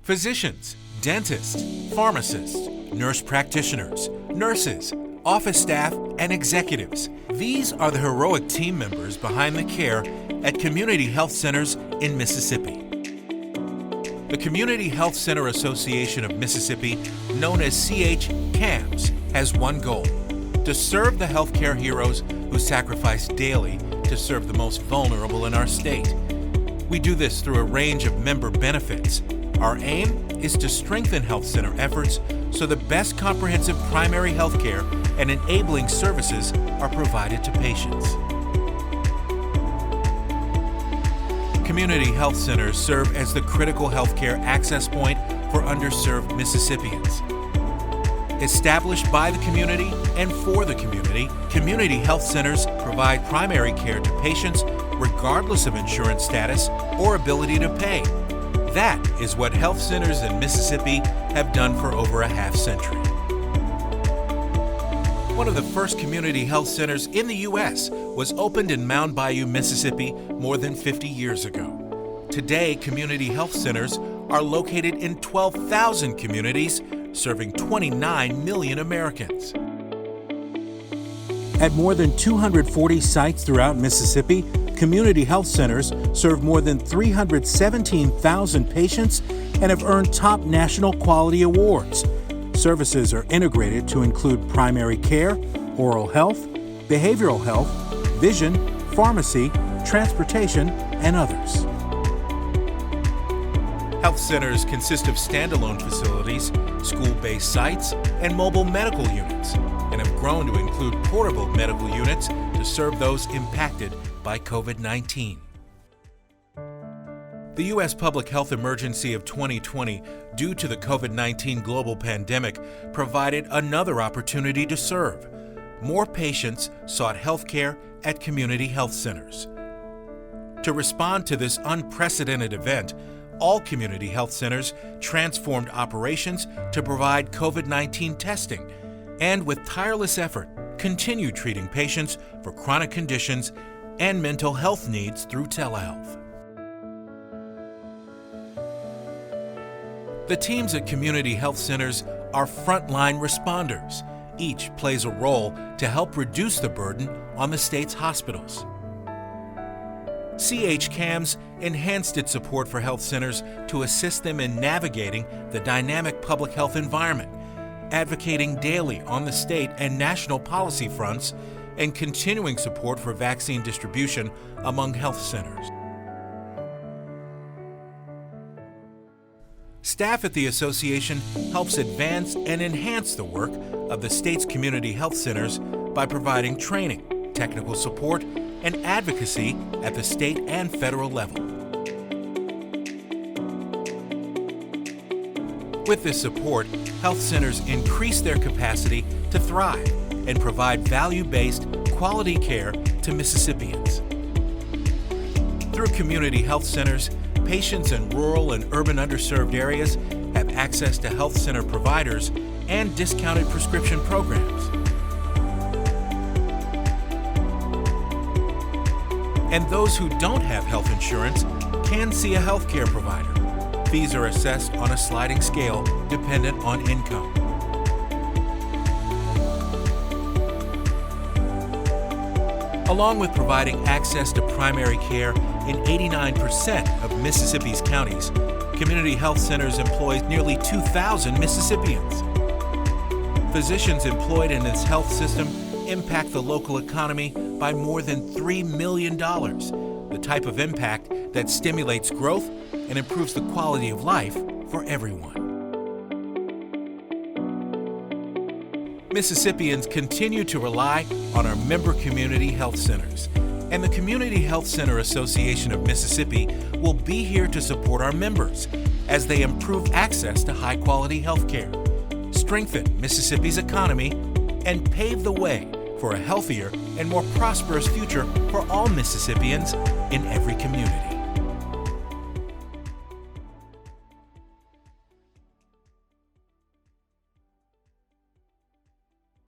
Physicians, dentists, pharmacists, nurse practitioners, nurses, office staff, and executives. These are the heroic team members behind the care at community health centers in Mississippi. The Community Health Center Association of Mississippi, known as CHCAMS, has one goal: to serve the healthcare heroes who sacrifice daily to serve the most vulnerable in our state. We do this through a range of member benefits. Our aim is to strengthen health center efforts so the best comprehensive primary health care and enabling services are provided to patients. Community health centers serve as the critical healthcare access point for underserved Mississippians. Established by the community and for the community, community health centers provide primary care to patients regardless of insurance status or ability to pay. That is what health centers in Mississippi have done for over a half-century. One of the first community health centers in the U.S. was opened in Mound Bayou, Mississippi, more than 50 years ago. Today, community health centers are located in 12,000 communities, serving 29 million Americans. At more than 240 sites throughout Mississippi, community health centers serve more than 317,000 patients and have earned top national quality awards. Services are integrated to include primary care, oral health, behavioral health, vision, pharmacy, transportation, and others. Health centers consist of standalone facilities, school-based sites, and mobile medical units, and have grown to include portable medical units to serve those impacted by COVID-19. The U.S. public health emergency of 2020, due to the COVID-19 global pandemic, provided another opportunity to serve. More patients sought health care at community health centers. To respond to this unprecedented event, all community health centers transformed operations to provide COVID-19 testing and, with tireless effort, continue treating patients for chronic conditions and mental health needs through telehealth. The teams at community health centers are frontline responders. Each plays a role to help reduce the burden on the state's hospitals. CHCAMS enhanced its support for health centers to assist them in navigating the dynamic public health environment, advocating daily on the state and national policy fronts, and continuing support for vaccine distribution among health centers. Staff at the association helps advance and enhance the work of the state's community health centers by providing training, technical support, and advocacy at the state and federal level. With this support, health centers increase their capacity to thrive and provide value-based, quality care to Mississippians. Through community health centers, patients in rural and urban underserved areas have access to health center providers and discounted prescription programs. And those who don't have health insurance can see a health care provider. Fees are assessed on a sliding scale dependent on income. Along with providing access to primary care in 89% of Mississippi's counties, community health centers employ nearly 2,000 Mississippians. Physicians employed in this health system impact the local economy by more than $3 million, the type of impact that stimulates growth and improves the quality of life for everyone. Mississippians continue to rely on our member community health centers, and the Community Health Center Association of Mississippi will be here to support our members as they improve access to high-quality health care, strengthen Mississippi's economy, and pave the way for a healthier and more prosperous future for all Mississippians in every community.